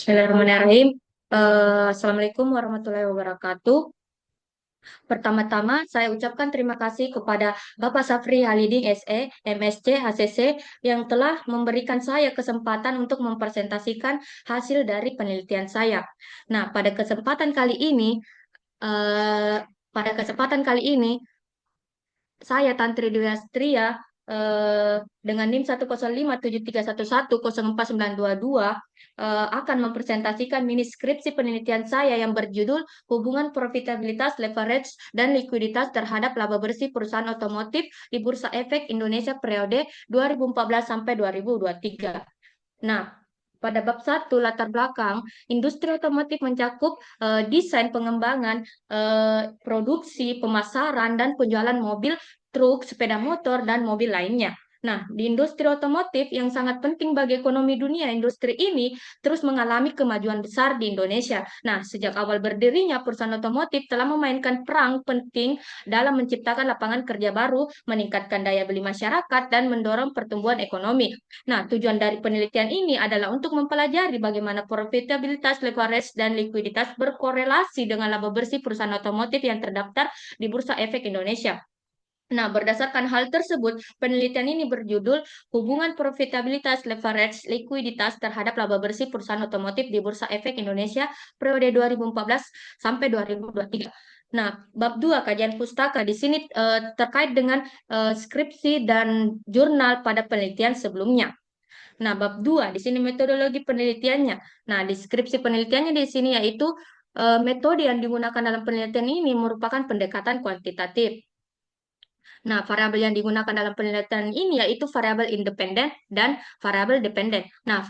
Bismillahirrahmanirrahim. Assalamualaikum warahmatullahi wabarakatuh. Pertama-tama, saya ucapkan terima kasih kepada Bapak Safri Halidin SE, MSc, HCC, yang telah memberikan saya kesempatan untuk mempresentasikan hasil dari penelitian saya. Nah, eh, pada kesempatan kali ini, saya Tantri Dwi Astria dengan NIM 10573110492 akan mempresentasikan mini skripsi penelitian saya yang berjudul Hubungan Profitabilitas, Leverage, dan Likuiditas terhadap Laba Bersih Perusahaan Otomotif di Bursa Efek Indonesia periode 2014 sampai 2023. Nah, pada bab 1 latar belakang, industri otomotif mencakup desain pengembangan, produksi, pemasaran, dan penjualan mobil, truk, sepeda motor, dan mobil lainnya. Nah, di industri otomotif yang sangat penting bagi ekonomi dunia, industri ini terus mengalami kemajuan besar di Indonesia. Nah, sejak awal berdirinya, perusahaan otomotif telah memainkan peran penting dalam menciptakan lapangan kerja baru, meningkatkan daya beli masyarakat, dan mendorong pertumbuhan ekonomi. Nah, tujuan dari penelitian ini adalah untuk mempelajari bagaimana profitabilitas, leverage, dan likuiditas berkorelasi dengan laba bersih perusahaan otomotif yang terdaftar di Bursa Efek Indonesia. Nah, berdasarkan hal tersebut, penelitian ini berjudul Hubungan Profitabilitas, Leverage, Likuiditas terhadap Laba Bersih Perusahaan Otomotif di Bursa Efek Indonesia periode 2014 sampai 2023. Nah, bab 2 kajian pustaka di sini terkait dengan skripsi dan jurnal pada penelitian sebelumnya. Nah, bab 2 di sini metodologi penelitiannya. Nah, deskripsi penelitiannya di sini yaitu metode yang digunakan dalam penelitian ini merupakan pendekatan kuantitatif. Nah, variabel yang digunakan dalam penelitian ini yaitu variabel independen dan variabel dependen. Nah,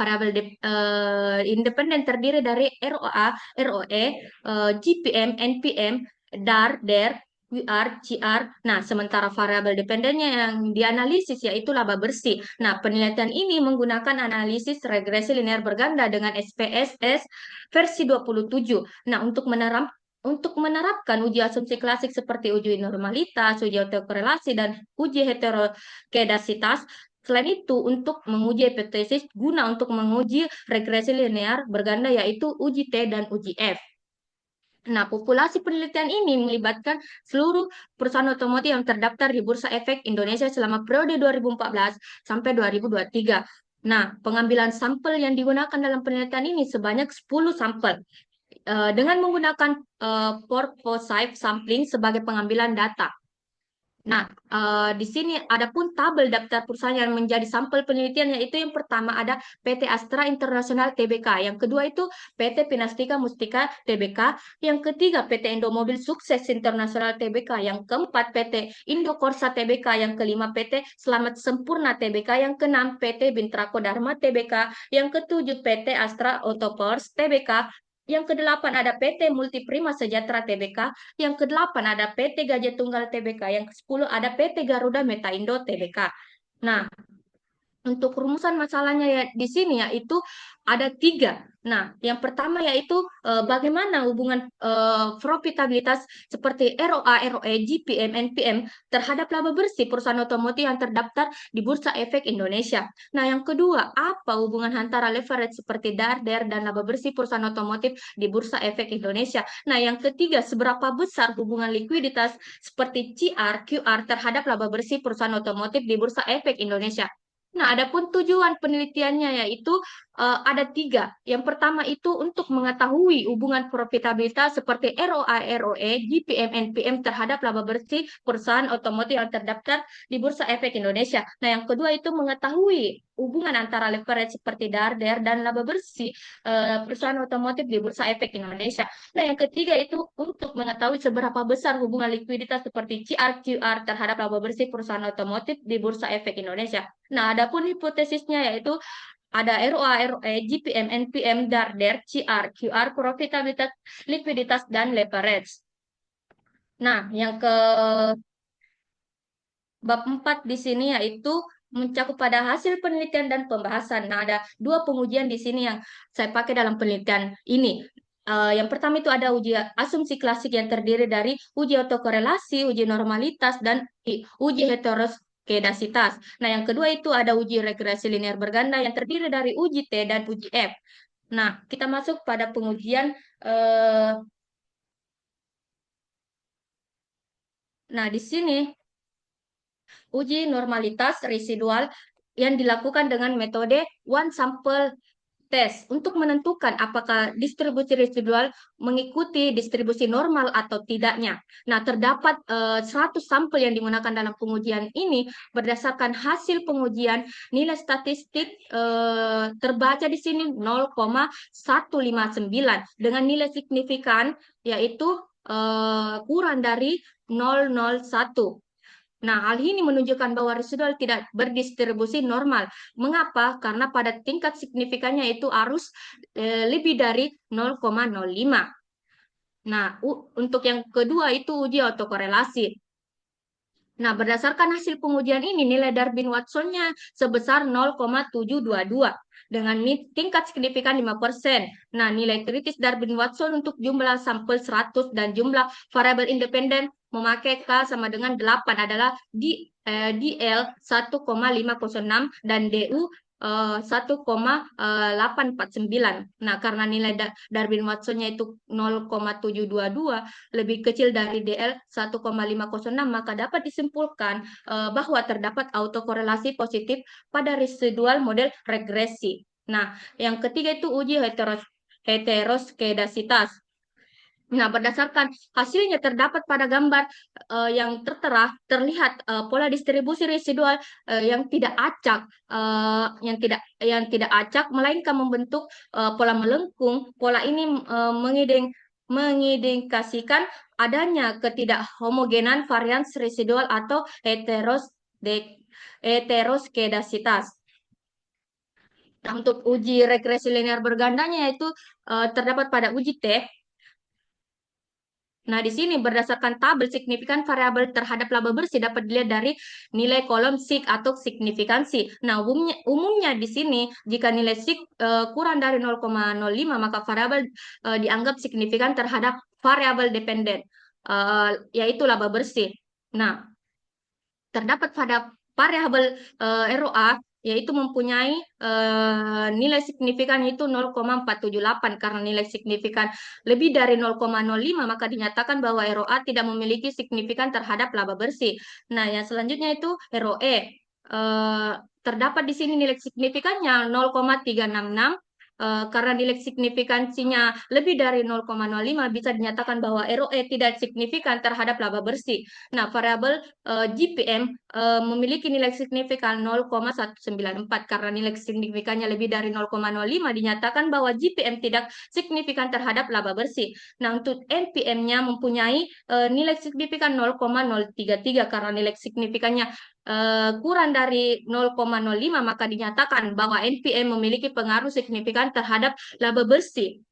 independen terdiri dari ROA, ROE, GPM, NPM, DAR, DER, QR, CR. Nah, sementara variabel dependennya yang dianalisis yaitu laba bersih. Nah, penelitian ini menggunakan analisis regresi linear berganda dengan SPSS versi 27. Nah, untuk menerapkan uji asumsi klasik seperti uji normalitas, uji autokorelasi, dan uji heterokedasitas. Selain itu, untuk menguji hipotesis guna untuk menguji regresi linear berganda yaitu uji T dan uji F. Nah, populasi penelitian ini melibatkan seluruh perusahaan otomotif yang terdaftar di Bursa Efek Indonesia selama periode 2014 sampai 2023. Nah, pengambilan sampel yang digunakan dalam penelitian ini sebanyak 10 sampel dengan menggunakan purposive sampling sebagai pengambilan data. Nah, di sini ada pun tabel daftar perusahaan yang menjadi sampel penelitian, yaitu yang pertama ada PT Astra Internasional Tbk, yang kedua itu PT Pinastika Mustika Tbk, yang ketiga PT Indomobil Sukses Internasional Tbk, yang keempat PT Indokorsa Tbk, yang kelima PT Selamat Sempurna Tbk, yang keenam PT Bintrako Dharma Tbk, yang ketujuh PT Astra Autopers Tbk, yang kedelapan ada PT Multiprima Sejahtera Tbk, yang kedelapan ada PT Gajah Tunggal Tbk, yang ke-10 ada PT Garuda Metaindo Tbk. Nah, untuk rumusan masalahnya ya di sini yaitu ada tiga. Nah, yang pertama yaitu bagaimana hubungan profitabilitas seperti ROA, ROE, GPM, NPM terhadap laba bersih perusahaan otomotif yang terdaftar di Bursa Efek Indonesia. Nah, yang kedua, apa hubungan antara leverage seperti DAR, DER, dan laba bersih perusahaan otomotif di Bursa Efek Indonesia. Nah, yang ketiga, seberapa besar hubungan likuiditas seperti CR, QR terhadap laba bersih perusahaan otomotif di Bursa Efek Indonesia. Nah, adapun tujuan penelitiannya yaitu ada tiga. Yang pertama itu untuk mengetahui hubungan profitabilitas seperti ROA, ROE, GPM, NPM terhadap laba bersih perusahaan otomotif yang terdaftar di Bursa Efek Indonesia. Nah, yang kedua itu mengetahui hubungan antara leverage seperti DAR, DER, dan laba bersih perusahaan otomotif di Bursa Efek Indonesia. Nah, yang ketiga itu untuk mengetahui seberapa besar hubungan likuiditas seperti CR, QR terhadap laba bersih perusahaan otomotif di Bursa Efek Indonesia. Nah, adapun hipotesisnya yaitu ada ROA, ROE, GPM, NPM, DAR, DER, CR, QR, profitabilitas, likuiditas, dan leverage. Nah, yang ke bab 4 di sini yaitu mencakup pada hasil penelitian dan pembahasan. Nah, ada dua pengujian di sini yang saya pakai dalam penelitian ini. Yang pertama itu ada uji asumsi klasik yang terdiri dari uji autokorelasi, uji normalitas, dan uji heterokedasitas. Nah, yang kedua itu ada uji regresi linear berganda yang terdiri dari uji T dan uji F. Nah, kita masuk pada pengujian. eh, nah, di sini uji normalitas residual yang dilakukan dengan metode one sample test untuk menentukan apakah distribusi residual mengikuti distribusi normal atau tidaknya. Nah, terdapat 100 sampel yang digunakan dalam pengujian ini berdasarkan hasil pengujian nilai statistik terbaca di sini 0,159 dengan nilai signifikan yaitu kurang dari 0,01. Nah, hal ini menunjukkan bahwa residual tidak berdistribusi normal. Mengapa? Karena pada tingkat signifikannya itu harus lebih dari 0,05. Nah, untuk yang kedua itu uji autokorelasi. Nah, berdasarkan hasil pengujian ini, nilai Darwin-Watsonnya sebesar 0,722 dengan tingkat signifikan 5%. Nah, nilai kritis Darwin-Watson untuk jumlah sampel 100 dan jumlah variabel independen memakai K sama dengan 8 adalah DL 1,506 dan DU 1,849. Nah, karena nilai Darwin-Watsonnya itu 0,722 lebih kecil dari DL 1,506, maka dapat disimpulkan bahwa terdapat autokorelasi positif pada residual model regresi. Nah, yang ketiga itu uji heteroskedasitas. Nah, berdasarkan hasilnya terdapat pada gambar yang tertera terlihat pola distribusi residual yang tidak acak, yang tidak acak melainkan membentuk pola melengkung. Pola ini mengindikasikan adanya ketidakhomogenan varians residual atau heteroskedasitas. Nah, untuk uji regresi linear bergandanya yaitu terdapat pada uji T. Nah, di sini berdasarkan tabel signifikan variabel terhadap laba bersih dapat dilihat dari nilai kolom sig atau signifikansi. Nah, umumnya di sini jika nilai sig kurang dari 0,05 maka variabel dianggap signifikan terhadap variabel dependen, yaitu laba bersih. Nah, terdapat pada variabel ROA yaitu mempunyai nilai signifikan itu 0,478 karena nilai signifikan lebih dari 0,05 maka dinyatakan bahwa ROA tidak memiliki signifikan terhadap laba bersih. Nah, yang selanjutnya itu ROE. Terdapat di sini nilai signifikannya 0,366. Karena nilai signifikansinya lebih dari 0,05 bisa dinyatakan bahwa ROE tidak signifikan terhadap laba bersih. Nah, variabel GPM memiliki nilai signifikan 0,194 karena nilai signifikannya lebih dari 0,05 dinyatakan bahwa GPM tidak signifikan terhadap laba bersih. Nah, untuk NPM-nya mempunyai nilai signifikan 0,033 karena nilai signifikannya kurang dari 0,05 maka dinyatakan bahwa NPM memiliki pengaruh signifikan terhadap laba bersih.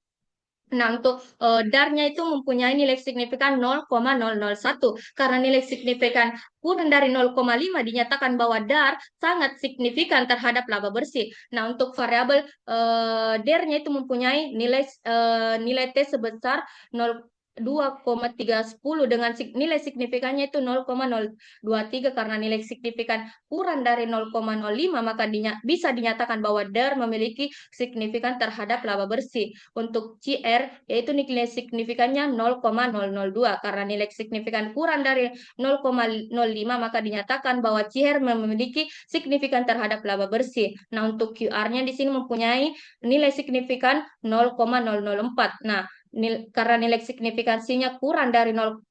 Nah, untuk DAR-nya itu mempunyai nilai signifikan 0,001 karena nilai signifikan kurang dari 0,5 dinyatakan bahwa DAR sangat signifikan terhadap laba bersih. Nah, untuk variabel DAR-nya itu mempunyai nilai T sebesar 2,310 dengan nilai signifikannya itu 0,023 karena nilai signifikan kurang dari 0,05 maka bisa dinyatakan bahwa DAR memiliki signifikan terhadap laba bersih. Untuk CR yaitu nilai signifikannya 0,002 karena nilai signifikan kurang dari 0,05 maka dinyatakan bahwa CR memiliki signifikan terhadap laba bersih. Nah, untuk QR-nya di sini mempunyai nilai signifikan 0,004. Nah, karena nilai signifikansinya kurang dari 0,05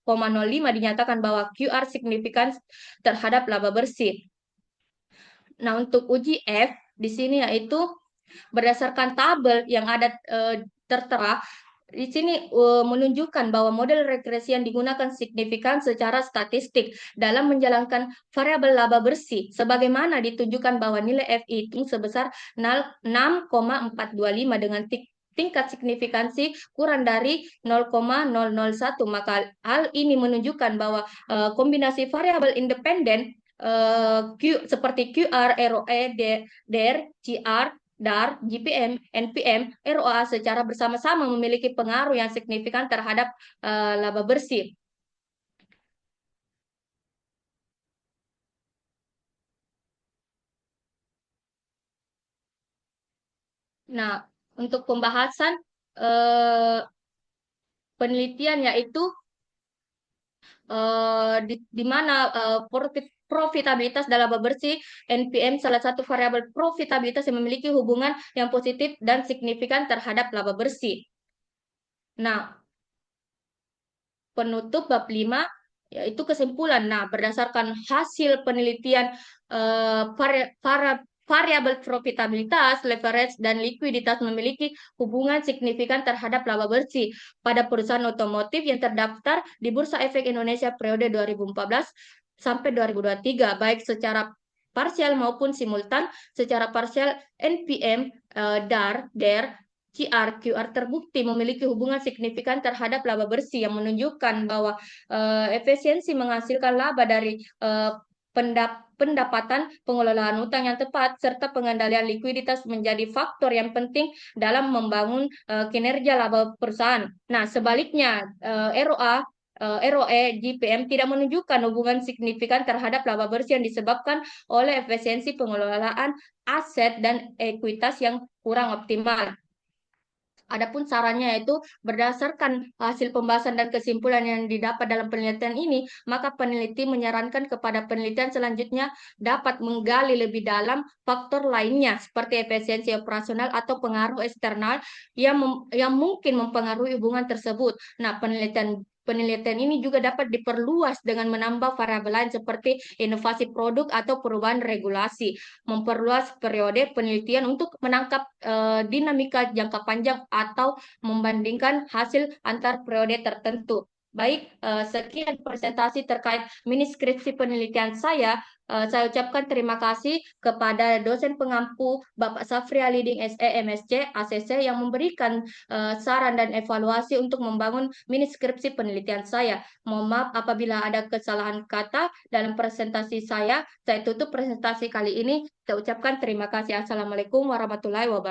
dinyatakan bahwa QR signifikan terhadap laba bersih. Nah, untuk uji F di sini yaitu berdasarkan tabel yang ada tertera di sini menunjukkan bahwa model regresi yang digunakan signifikan secara statistik dalam menjalankan variabel laba bersih sebagaimana ditunjukkan bahwa nilai F itu sebesar 6,425 dengan tingkat signifikansi kurang dari 0,001 maka hal ini menunjukkan bahwa kombinasi variabel independen seperti QR, ROE, DER, CR, DAR, GPM, NPM, ROA secara bersama-sama memiliki pengaruh yang signifikan terhadap laba bersih. Nah, untuk pembahasan eh, penelitian, yaitu di mana profitabilitas dalam laba bersih NPM salah satu variabel profitabilitas yang memiliki hubungan yang positif dan signifikan terhadap laba bersih. Nah, penutup bab 5 yaitu kesimpulan. Nah, berdasarkan hasil penelitian variabel profitabilitas, leverage, dan likuiditas memiliki hubungan signifikan terhadap laba bersih pada perusahaan otomotif yang terdaftar di Bursa Efek Indonesia periode 2014 sampai 2023, baik secara parsial maupun simultan. Secara parsial, NPM, DAR, DER, QR terbukti memiliki hubungan signifikan terhadap laba bersih yang menunjukkan bahwa efisiensi menghasilkan laba dari pendapatan, pengelolaan utang yang tepat, serta pengendalian likuiditas menjadi faktor yang penting dalam membangun kinerja laba perusahaan. Nah, sebaliknya ROA, ROE, GPM tidak menunjukkan hubungan signifikan terhadap laba bersih yang disebabkan oleh efisiensi pengelolaan aset dan ekuitas yang kurang optimal. Adapun sarannya yaitu berdasarkan hasil pembahasan dan kesimpulan yang didapat dalam penelitian ini, maka peneliti menyarankan kepada penelitian selanjutnya dapat menggali lebih dalam faktor lainnya seperti efisiensi operasional atau pengaruh eksternal yang mungkin mempengaruhi hubungan tersebut. Nah, penelitian ini juga dapat diperluas dengan menambah variabel lain seperti inovasi produk atau perubahan regulasi, memperluas periode penelitian untuk menangkap dinamika jangka panjang atau membandingkan hasil antar periode tertentu. Baik, sekian presentasi terkait mini skripsi penelitian saya. Saya ucapkan terima kasih kepada dosen pengampu Bapak Safri Aliding SE MSc ACC yang memberikan saran dan evaluasi untuk membangun mini skripsi penelitian saya. Mohon maaf apabila ada kesalahan kata dalam presentasi saya. Saya tutup presentasi kali ini. Saya ucapkan terima kasih. Assalamualaikum warahmatullahi wabarakatuh.